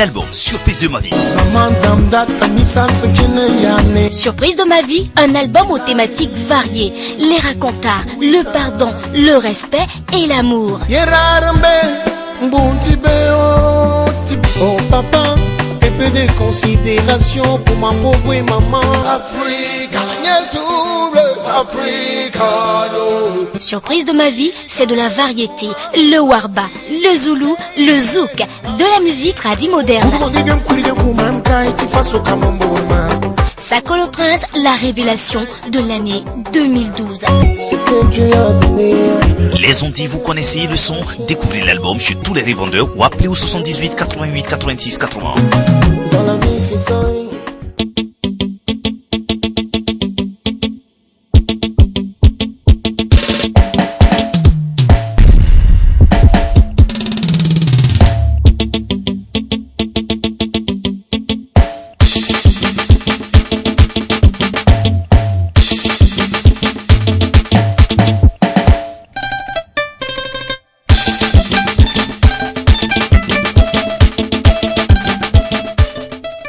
l'album Surprise de ma vie. Surprise de ma vie, un album aux thématiques variées. Les racontards, le pardon, le respect et l'amour. Oh papa, un peu de considération pour ma pauvre maman. Africa, Africa. Surprise de ma vie, c'est de la variété, le warba, le zoulou, le zouk, de la musique tradi moderne. Sako le Prince, la révélation de l'année 2012. Les Ondis, vous connaissez le son. Découvrez l'album chez tous les revendeurs ou appelez au 78 88 86 80. Dans la vie, c'est ça.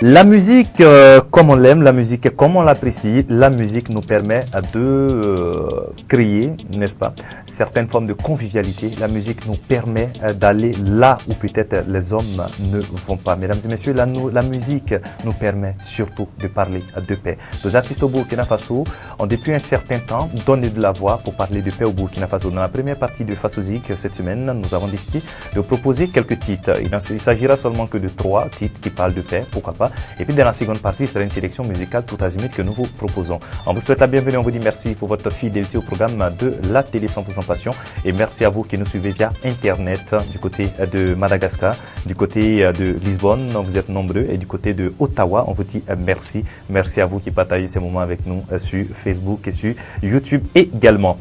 La musique comme on l'aime, la musique comme on l'apprécie, la musique nous permet de créer, n'est-ce pas, certaines formes de convivialité. La musique nous permet d'aller là où peut-être les hommes ne vont pas. Mesdames et messieurs, la musique nous permet surtout de parler de paix. Les artistes au Burkina Faso ont depuis un certain temps donné de la voix pour parler de paix au Burkina Faso. Dans la première partie de Fasozik cette semaine, nous avons décidé de proposer quelques titres. Il s'agira seulement que de 3 titres qui parlent de paix, pourquoi pas. Et puis dans la seconde partie, ce sera une sélection musicale tout azimut que nous vous proposons. On vous souhaite la bienvenue, on vous dit merci pour votre fidélité au programme de la télé 100% Passion. Et merci à vous qui nous suivez via Internet du côté de Madagascar, du côté de Lisbonne, vous êtes nombreux, et du côté de Ottawa, on vous dit merci. Merci à vous qui partagez ces moments avec nous sur Facebook et sur YouTube également.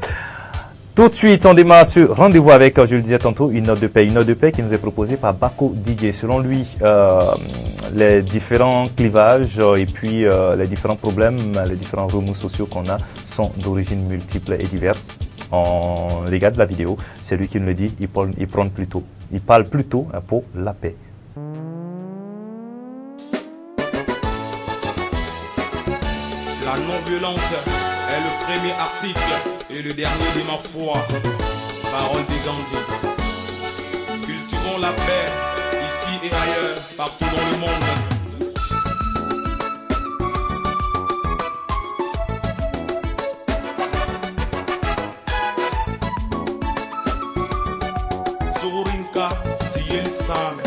Tout de suite, on démarre ce rendez-vous avec, je le disais tantôt, une note de paix qui nous est proposée par Bako Didier. Selon lui, les différents clivages et puis les différents problèmes, les différents remous sociaux qu'on a sont d'origine multiple et diverses. En regard de la vidéo, c'est lui qui nous le dit, il parle plutôt pour la paix. La non-violence est le premier article et le dernier de ma foi. Parole des Gandhi. Cultivons la paix, ici et ailleurs, partout dans le monde. Zurinka, Tiel Same.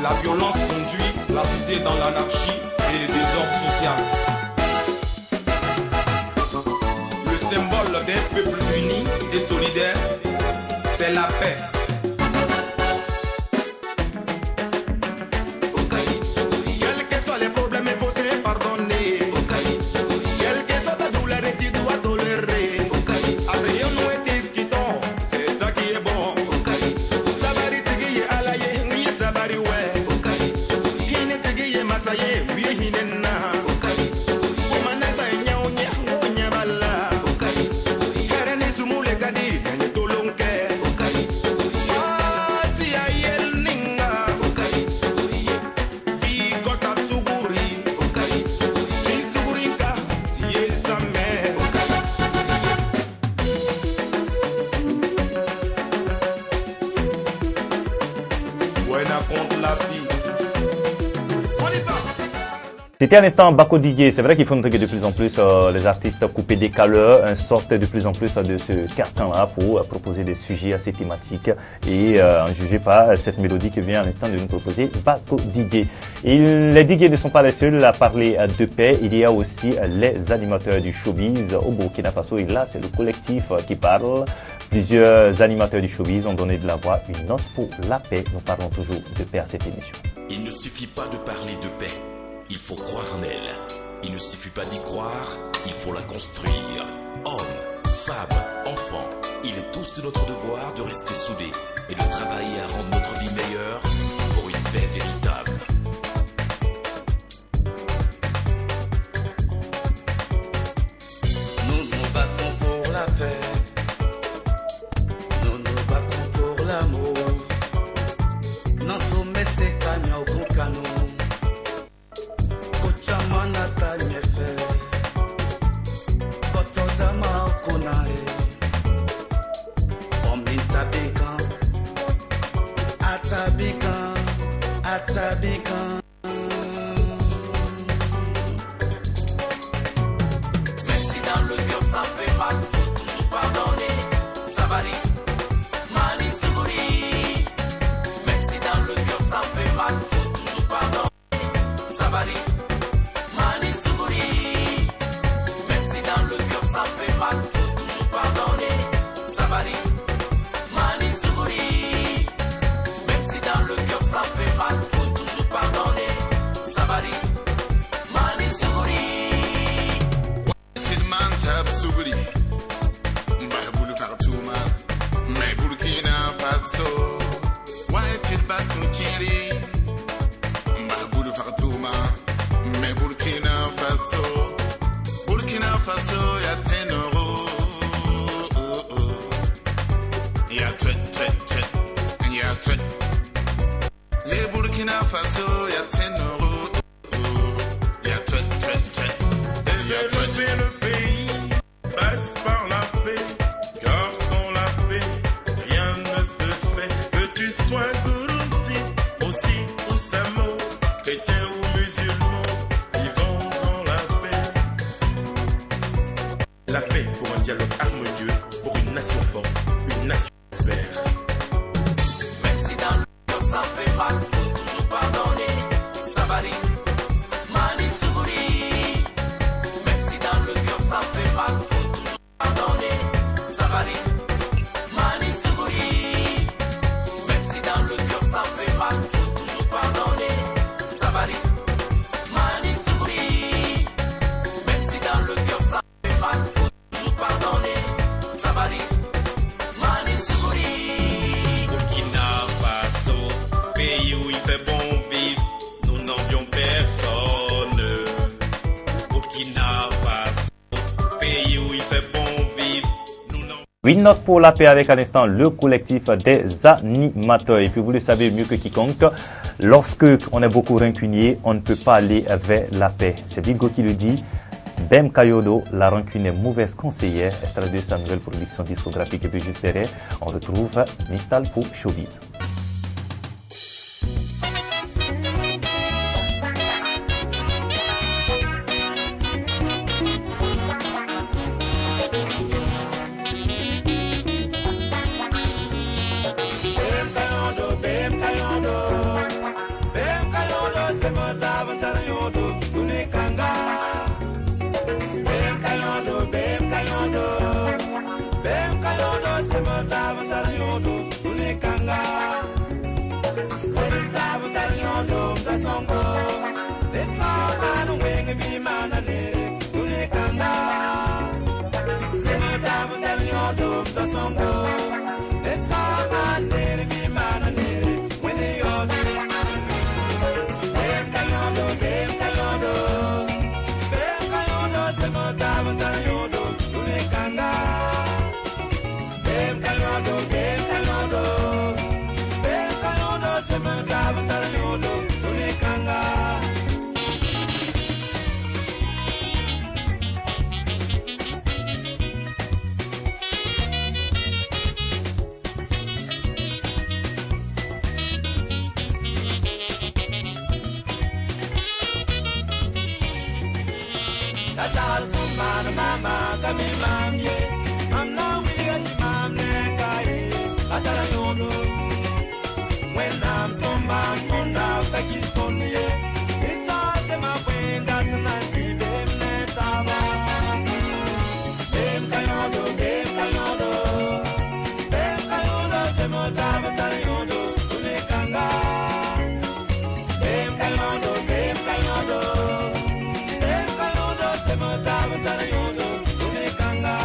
La violence conduit la cité dans l'anarchie et le désordre social. Le symbole d'un peuple uni et solidaire, c'est la paix. Quels que soient les problèmes, il faut se pardonner. Quelle que soit ta douleur, tu dois tolérer. Asseyons-nous et discutons, c'est ça qui est bon. Sabari tigi alaye, ni sabari we. Hine tigi masaye, we hine na. Umana ba nyaunya, ngonya bala. Karani sumule kadi, nanye tolong. C'était un instant Bako DJ. C'est vrai qu'il faut noter que de plus en plus les artistes coupés des caleurs sortent de plus en plus de ce carcan-là pour proposer des sujets assez thématiques et en juger pas cette mélodie que vient à l'instant de nous proposer Bako DJ. Et les DJ ne sont pas les seuls à parler de paix. Il y a aussi les animateurs du showbiz au Burkina Faso et là c'est le collectif qui parle. Plusieurs animateurs du showbiz ont donné de la voix. Une note pour la paix. Nous parlons toujours de paix à cette émission. Il ne suffit pas de parler de paix. Il faut croire en elle. Il ne suffit pas d'y croire, il faut la construire. Hommes, femmes, enfants, il est tous de notre devoir de rester soudés et de travailler à rendre notre vie meilleure pour une paix véritable. Nous nous battons pour la paix. Nous nous battons pour l'amour. Nanto mese kanyo kukano. Kochamana kanyefe. Kotodama kunae. Ominta bikan. Atabikan. Atabikan. Même si dans le cœur ça fait mal, faut toujours pardonner. Sabari, Mani Sougouri. Même si dans le cœur ça fait mal, faut toujours pardonner. Sabari, Mani Sougouri. Même si dans le cœur ça fait mal, faut toujours pardonner. Sabari, Mani Sougouri. Même si dans le cœur ça fait mal, faut toujours pardonner. Sabari, Mani Sougouri. Tilman tab soubli Baboul Fartouma Mais Burkina Faso Why til Basou Kiri Baboul Fartouma Mais Burkina Faso Burkina Faso ya tenoro Ya tret Ya tret Les Burkina Faso ya tenoro Ya tret Ya tret Développer le pays passe par la paix, car sans la paix, rien ne se fait. Que tu sois Gurunsi, aussi ou Samo, chrétien ou musulman, vivons dans la paix. La paix pour un dialogue harmonieux, pour une nation forte, une nation prospère. Même si dans le cœur ça fait mal, faut toujours pardonner. Sabari, Mani Sougouri. Même si dans le cœur ça fait mal, faut toujours pardonner. Sabari, Mani Sougouri. Même si dans le cœur ça fait mal, faut toujours pardonner. Sabari, Mani Sougouri. Même si dans le cœur ça fait mal, faut toujours pardonner. Sabari, Mani Sougouri. Burkina Faso, pays où il fait bon vivre, nous n'envions personne. Burkina Faso, pays où il fait bon vivre, nous n'envions Une note pour la paix avec à l'instant le collectif des animateurs. Et puis vous le savez mieux que quiconque, lorsque on est beaucoup rancunier, on ne peut pas aller vers la paix. C'est Bingo qui le dit. Bem Kayodo, la rancune est mauvaise conseillère. Extrait de sa nouvelle production discographique. Et puis juste derrière, on retrouve Mistal pour Showbiz. Bem Kayondo, c'est mon davantage yodo, Tune Kanga. Bem Kayondo, c'est mon davantage yodo, Tune Kanga. C'est le davantage yodo, Mtasongo. Les sables, nous wing bimana nere, Tune Kanga. C'est mon davantage yodo, Mtasongo. Les sables, nere bimana nere, Winnie yodo. Bem Kayondo, c'est mon davantage yodo, Tune Kanga. Bem Kayondo, c'est mon davantage yodo, Tune Kanga. Nazar sumana mama kami mamye. Mamna wiga si mamne kai. Atara yono. When I'm some man on out the Kiston, yeah. It's all the my way that tonight, baby, let Taba. Bem Kayodo, Semo Taba Tarayodo, Tunekanga. Bem Kayodo, Semo Taba Tarayodo, Tunekanga.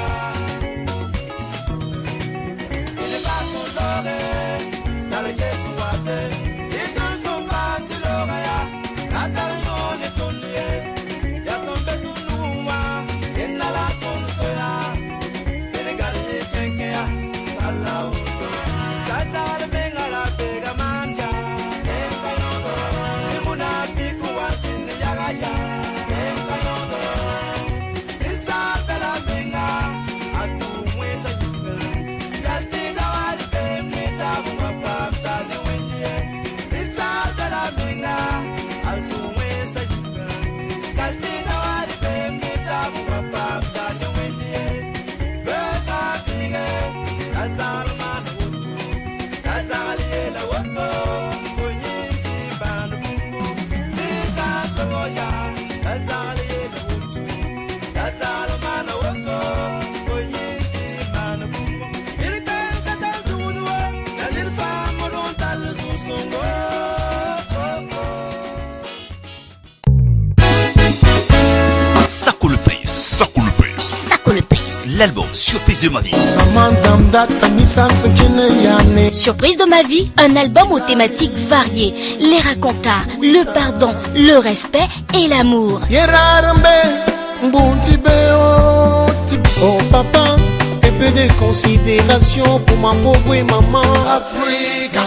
Il est pas son doré, dans le caisse. L'album Surprise de ma vie. Surprise de ma vie, un album aux thématiques variées. Les racontards, le pardon, le respect et l'amour. Oh papa, un peu de considération pour ma pauvre maman. Africa,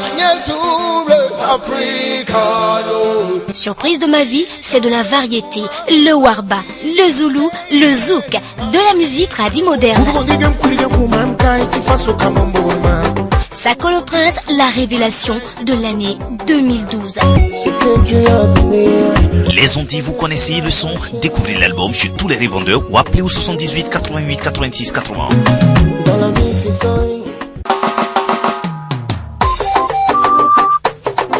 Africa. Surprise de ma vie, c'est de la variété, le warba, le zoulou, le zouk, de la musique tradi moderne. Sako le Prince, la révélation de l'année 2012. Les ondits, vous connaissez le son. Découvrez l'album chez tous les revendeurs ou appelez au 78 88 86 80. Dans la vie, c'est ça.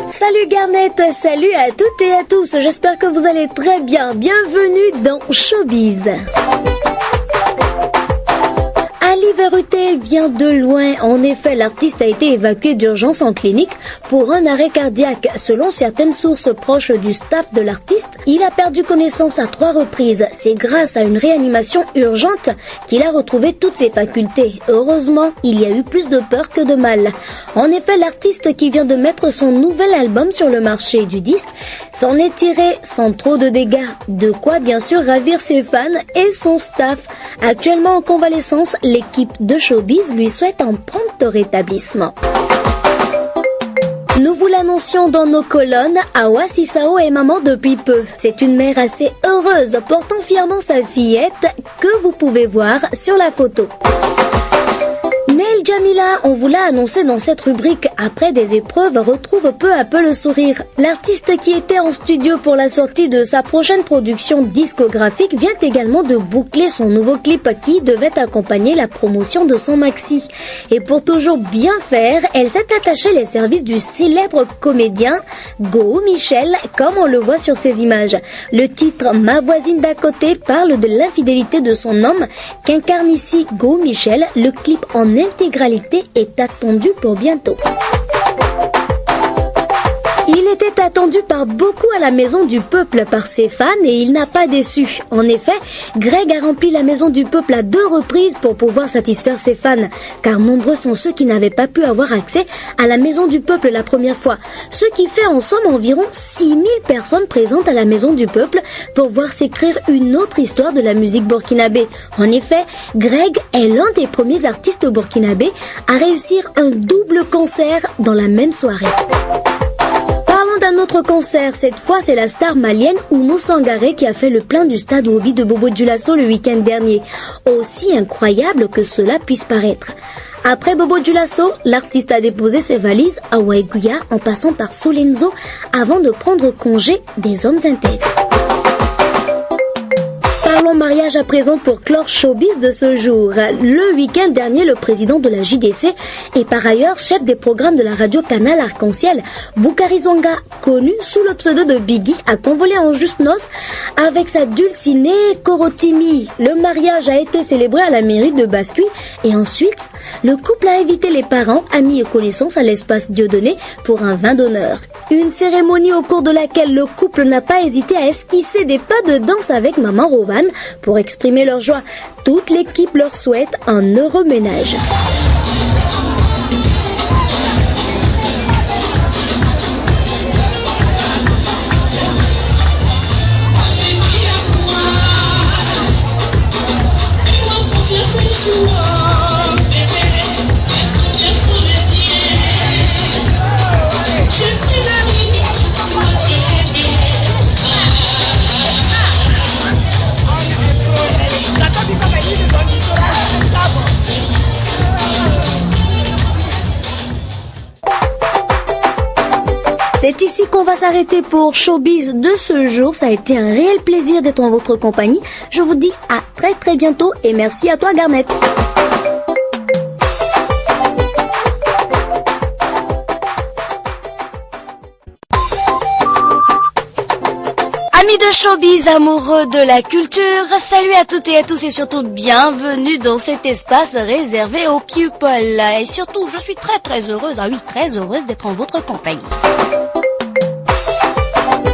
Salut Garnet, salut à toutes et à tous, j'espère que vous allez très bien. Bienvenue dans Showbiz. Ali Verruté vient de loin. En effet, l'artiste a été évacué d'urgence en clinique pour un arrêt cardiaque. Selon certaines sources proches du staff de l'artiste, il a perdu connaissance à 3 reprises. C'est grâce à une réanimation urgente qu'il a retrouvé toutes ses facultés. Heureusement, il y a eu plus de peur que de mal. En effet, l'artiste qui vient de mettre son nouvel album sur le marché du disque s'en est tiré sans trop de dégâts. De quoi bien sûr ravir ses fans et son staff. Actuellement en convalescence, l'équipe de Showbiz lui souhaite un prompt rétablissement. Nous vous l'annoncions dans nos colonnes, Awa Sissao est maman depuis peu. C'est une mère assez heureuse, portant fièrement sa fillette, que vous pouvez voir sur la photo. Neil Jamila, on vous l'a annoncé dans cette rubrique, après des épreuves, retrouve peu à peu le sourire. L'artiste qui était en studio pour la sortie de sa prochaine production discographique vient également de boucler son nouveau clip qui devait accompagner la promotion de son maxi. Et pour toujours bien faire, elle s'est attachée les services du célèbre comédien Go Michel, comme on le voit sur ces images. Le titre Ma voisine d'à côté parle de l'infidélité de son homme qu'incarne ici Go Michel. Le clip en intégralité est attendu pour bientôt. Il était attendu par beaucoup à la Maison du Peuple par ses fans et il n'a pas déçu. En effet, Greg a rempli la Maison du Peuple à 2 reprises pour pouvoir satisfaire ses fans, car nombreux sont ceux qui n'avaient pas pu avoir accès à la Maison du Peuple la première fois. Ce qui fait en somme environ 6000 personnes présentes à la Maison du Peuple pour voir s'écrire une autre histoire de la musique burkinabé. En effet, Greg est l'un des premiers artistes burkinabés à réussir un double concert dans la même soirée. D'un autre concert, cette fois c'est la star malienne Oumou Sangaré qui a fait le plein du stade Obi de Bobo Dioulasso le week-end dernier. Aussi incroyable que cela puisse paraître. Après Bobo Dioulasso, l'artiste a déposé ses valises à Waiguya en passant par Solenzo avant de prendre congé des hommes intègres. Parlons mariage à présent pour clore showbiz de ce jour. Le week-end dernier, le président de la JDC et par ailleurs chef des programmes de la radio Canal Arc-en-Ciel, Boukari Zonga, connu sous le pseudo de Biggie, a convolé en juste noces avec sa dulcinée Korotimi. Le mariage a été célébré à la mairie de Bascuit et ensuite, le couple a invité les parents, amis et connaissances à l'espace Dieudonné pour un vin d'honneur. Une cérémonie au cours de laquelle le couple n'a pas hésité à esquisser des pas de danse avec maman Rovan pour exprimer leur joie. Toute l'équipe leur souhaite un heureux ménage. C'est ici qu'on va s'arrêter pour Showbiz de ce jour. Ça a été un réel plaisir d'être en votre compagnie. Je vous dis à très bientôt et merci à toi Garnett. Amis de showbiz, amoureux de la culture, salut à toutes et à tous et surtout bienvenue dans cet espace réservé aux people. Et surtout, je suis très heureuse, très heureuse d'être en votre compagnie.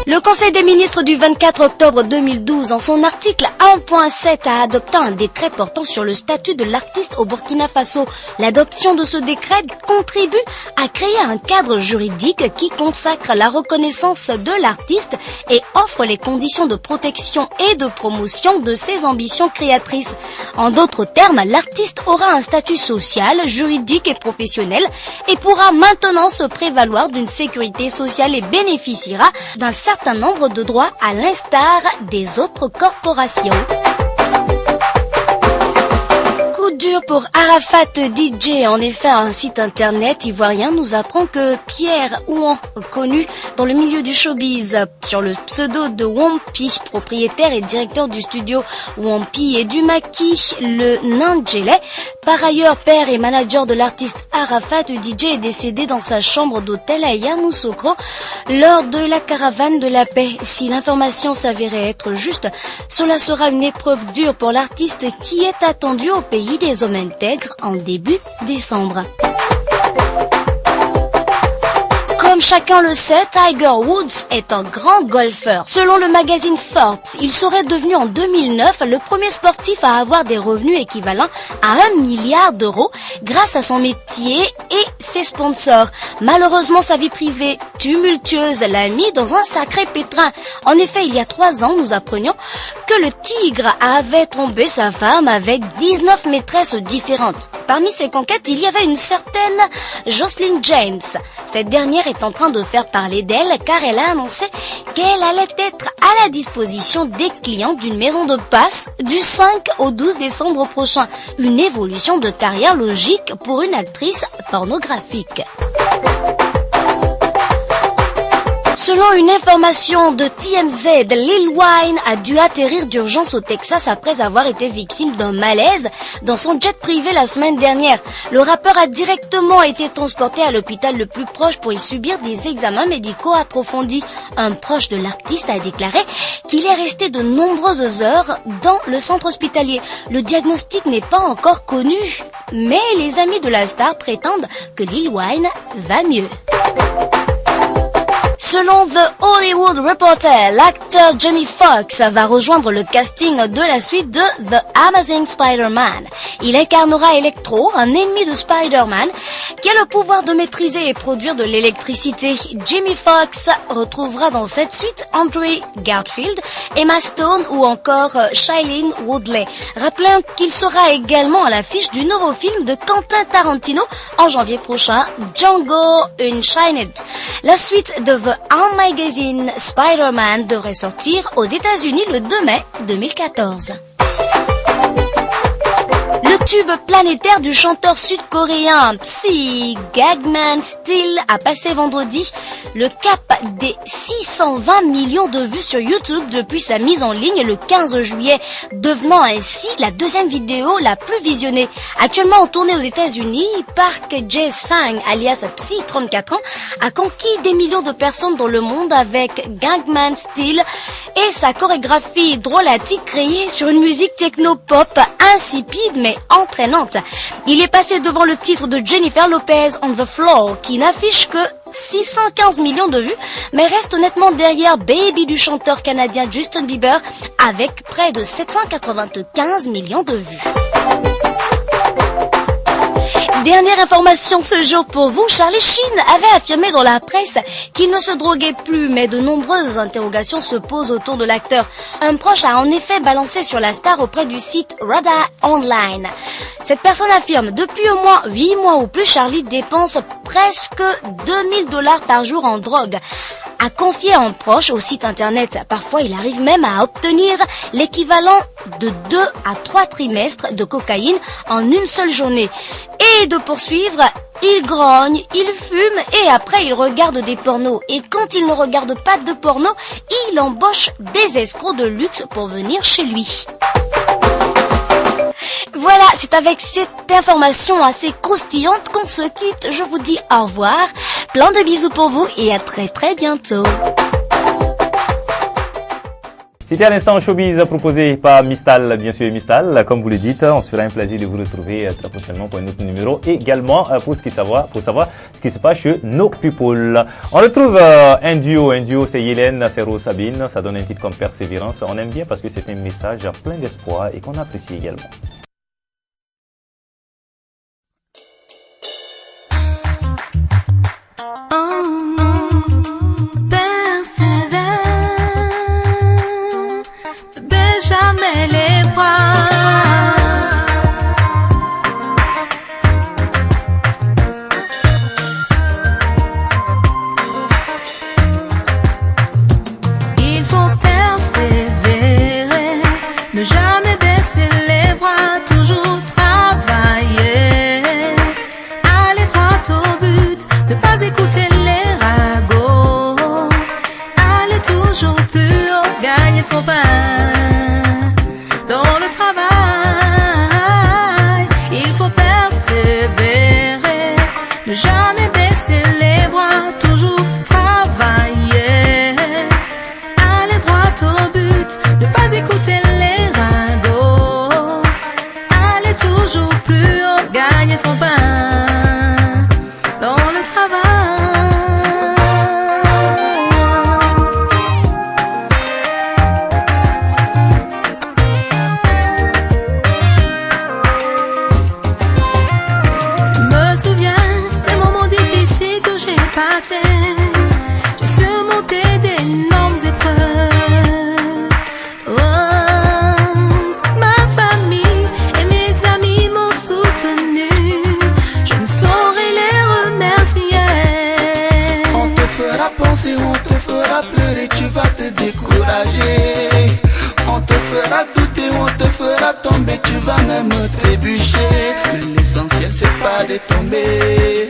Le Conseil des ministres du 24 octobre 2012, en son article 1.7, a adopté un décret portant sur le statut de l'artiste au Burkina Faso. L'adoption de ce décret contribue à créer un cadre juridique qui consacre la reconnaissance de l'artiste et offre les conditions de protection et de promotion de ses ambitions créatrices. En d'autres termes, l'artiste aura un statut social, juridique et professionnel et pourra maintenant se prévaloir d'une sécurité sociale et bénéficiera d'un certain nombre de droits à l'instar des autres corporations. Coup dur pour Arafat DJ. En effet, un site internet ivoirien nous apprend que Pierre Ouan, connu dans le milieu du showbiz sur le pseudo de Wampi, propriétaire et directeur du studio Wampi et du maquis Le Nindjelé, par ailleurs père et manager de l'artiste Arafat DJ, est décédé dans sa chambre d'hôtel à Yamoussoukro lors de la caravane de la paix. Si l'information s'avérait être juste, cela sera une épreuve dure pour l'artiste qui est attendu au pays des hommes intègres en début décembre. Comme chacun le sait, Tiger Woods est un grand golfeur. Selon le magazine Forbes, il serait devenu en 2009 le premier sportif à avoir des revenus équivalents à 1 milliard d'euros grâce à son métier et ses sponsors. Malheureusement, sa vie privée tumultueuse l'a mis dans un sacré pétrin. En effet, il y a 3 ans, nous apprenions que le tigre avait trompé sa femme avec 19 maîtresses différentes. Parmi ses conquêtes, il y avait une certaine Jocelyn James. Cette dernière est en train de faire parler d'elle car elle a annoncé qu'elle allait être à la disposition des clients d'une maison de passe du 5 au 12 décembre prochain. Une évolution de carrière logique pour une actrice pornographique. Selon une information de TMZ, Lil Wayne a dû atterrir d'urgence au Texas après avoir été victime d'un malaise dans son jet privé la semaine dernière. Le rappeur a directement été transporté à l'hôpital le plus proche pour y subir des examens médicaux approfondis. Un proche de l'artiste a déclaré qu'il est resté de nombreuses heures dans le centre hospitalier. Le diagnostic n'est pas encore connu, mais les amis de la star prétendent que Lil Wayne va mieux. Selon The Hollywood Reporter, l'acteur Jamie Foxx va rejoindre le casting de la suite de The Amazing Spider-Man. Il incarnera Electro, un ennemi de Spider-Man, qui a le pouvoir de maîtriser et produire de l'électricité. Jamie Foxx retrouvera dans cette suite Andrew Garfield, Emma Stone ou encore Shailene Woodley. Rappelons qu'il sera également à l'affiche du nouveau film de Quentin Tarantino en janvier prochain, Django Unchained. La suite de The Amazing Spider-Man devrait sortir aux États-Unis le 2 mai 2014. Le tube planétaire du chanteur sud-coréen Psy, Gangnam Style, a passé vendredi le cap des 620 millions de vues sur YouTube depuis sa mise en ligne le 15 juillet, devenant ainsi la deuxième vidéo la plus visionnée. Actuellement en tournée aux États-Unis, Park Jae-sang, alias Psy, 34 ans, a conquis des millions de personnes dans le monde avec Gangnam Style et sa chorégraphie drôlatique créée sur une musique techno-pop insipide mais entraînante. Il est passé devant le titre de Jennifer Lopez, On the Floor, qui n'affiche que 615 millions de vues, mais reste nettement derrière Baby du chanteur canadien Justin Bieber avec près de 795 millions de vues. Dernière information ce jour pour vous, Charlie Sheen avait affirmé dans la presse qu'il ne se droguait plus, mais de nombreuses interrogations se posent autour de l'acteur. Un proche a en effet balancé sur la star auprès du site Radar Online. Cette personne affirme, depuis au moins 8 mois ou plus, Charlie dépense presque $2000 par jour en drogue. A confié un proche au site internet. Parfois, il arrive même à obtenir l'équivalent de 2 à 3 trimestres de cocaïne en une seule journée. Et de poursuivre, il grogne, il fume et après il regarde des pornos. Et quand il ne regarde pas de porno, il embauche des escrocs de luxe pour venir chez lui. Voilà, c'est avec cette information assez croustillante qu'on se quitte. Je vous dis au revoir, plein de bisous pour vous et à très très bientôt. C'était à l'instant Showbiz proposé par Mistal, bien sûr Mistal. Comme vous le dites, on se fera un plaisir de vous retrouver très prochainement pour un autre numéro. Également pour savoir ce qui se passe chez nos people. On retrouve un duo, c'est Hélène, c'est Rose Sabine. Ça donne un titre comme Persévérance. On aime bien parce que c'est un message plein d'espoir et qu'on apprécie également. Jamais les bras. Il faut persévérer, ne jamais baisser les bras, toujours travailler, aller droit au but, ne pas écouter les ragots, aller toujours plus haut, gagner son pain. Ne jamais baisser les bras, toujours travailler, aller droit au but, ne pas écouter les ragots, aller toujours plus haut, gagner son pain dans le travail. J'ai surmonté d'énormes épreuves. Oh, ma famille et mes amis m'ont soutenu. Je ne saurais les remercier. On te fera penser, on te fera pleurer, tu vas te décourager. On te fera douter, on te fera tomber, tu vas même trébucher. Mais l'essentiel c'est pas de tomber.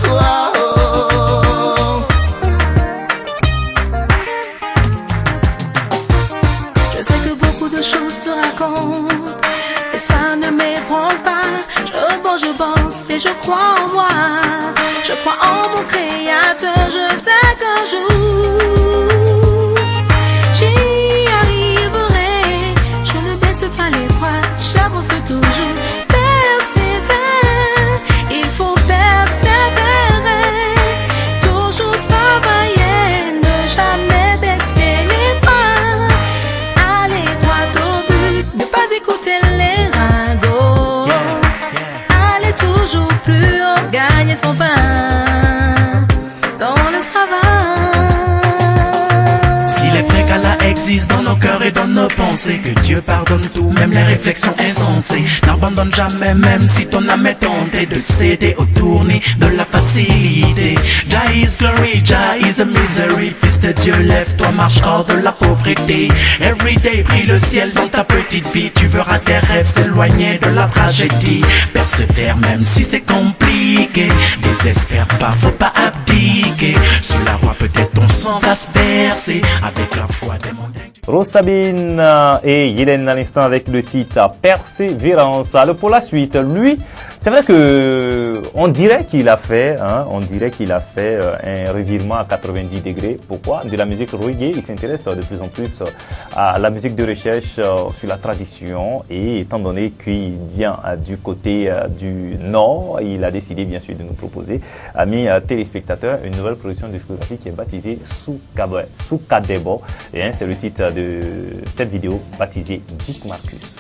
Toi, oh. Je sais que beaucoup de choses se racontent et ça ne m'ébranle pas. Je pense et je crois en moi. Je crois en mon créateur. Je sais qu'un jour j'y arriverai. Je ne baisse pas les bras, j'avance toujours. Gagner son pain dans le travail. Allah existe dans nos cœurs et dans nos pensées. Que Dieu pardonne tout, même les réflexions insensées. N'abandonne jamais, même si ton âme est tentée de céder au tournis de la facilité. Jah is glory, Jah is a misery. Fils de Dieu, lève-toi, marche hors de la pauvreté. Everyday, prie le ciel dans ta petite vie. Tu verras tes rêves s'éloigner de la tragédie. Persévère même si c'est compliqué. Désespère pas, faut pas abdiquer. Sur la voie peut-être ton sang va se verser. Avec la foi des montagnes. Rose Sabine et Yélène à l'instant avec le titre Persévérance. Alors pour la suite, lui, c'est vrai que on dirait qu'il a fait un revirement à 90 degrés. Pourquoi? De la musique reggae, il s'intéresse de plus en plus à la musique de recherche sur la tradition, et étant donné qu'il vient du côté du Nord, il a décidé bien sûr de nous proposer, amis téléspectateurs, une nouvelle production discographique qui est baptisée Soukadebo, et c'est le titre de cette vidéo baptisée Dick Marcus.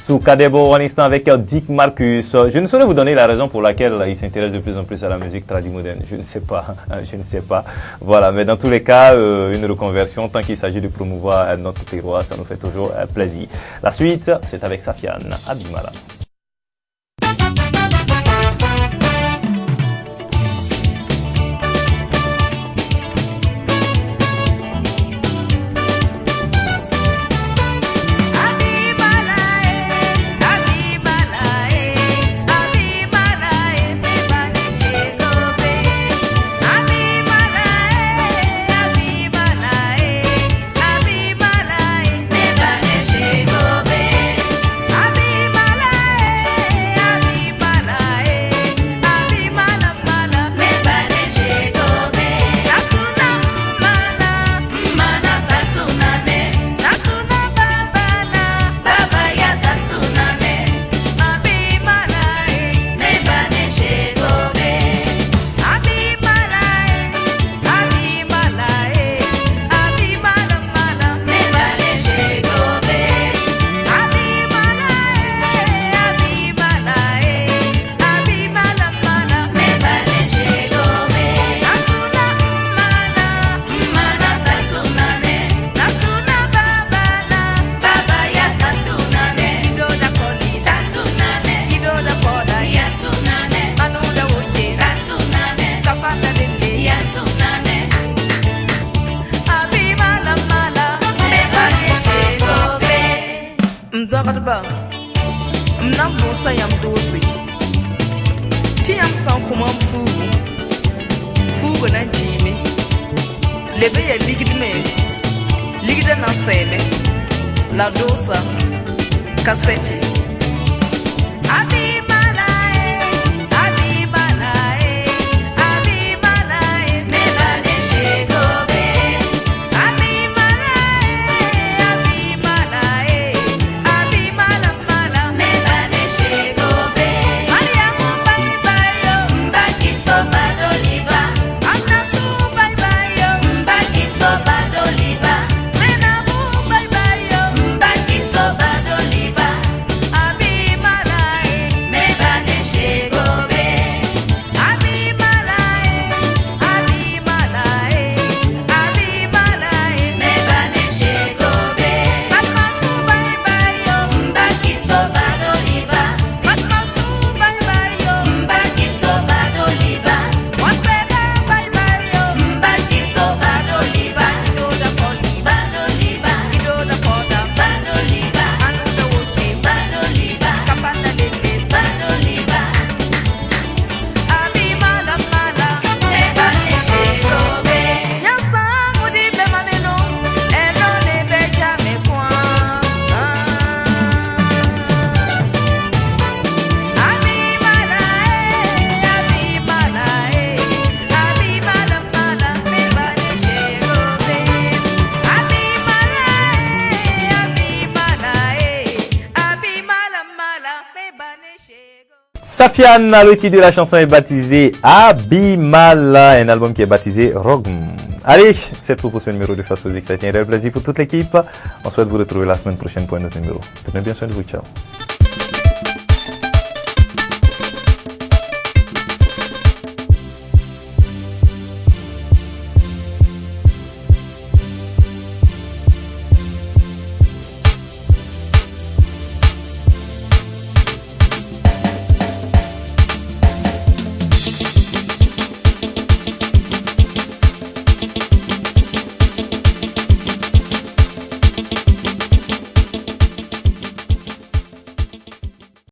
Soukadebo, en instant avec Dick Marcus. Je ne saurais vous donner la raison pour laquelle il s'intéresse de plus en plus à la musique tradimoderne. Je ne sais pas. Voilà, mais dans tous les cas, une reconversion, tant qu'il s'agit de promouvoir notre terroir, ça nous fait toujours plaisir. La suite, c'est avec Safiane Abimala. Abi Bagadba. M'nam dosa yam dosi. Ti yam san kuma fugu. Fugu na chime. Lebe ya ligidme. Ligida na seme. La dosa. Kassetti. Safiane, le titre de la chanson est baptisé Abimala, un album qui est baptisé Rogm. Allez, c'est tout pour ce numéro de Face aux X. Ça a été un réel plaisir pour toute l'équipe. On souhaite vous retrouver la semaine prochaine pour un autre numéro. Prenez bien soin de vous. Ciao.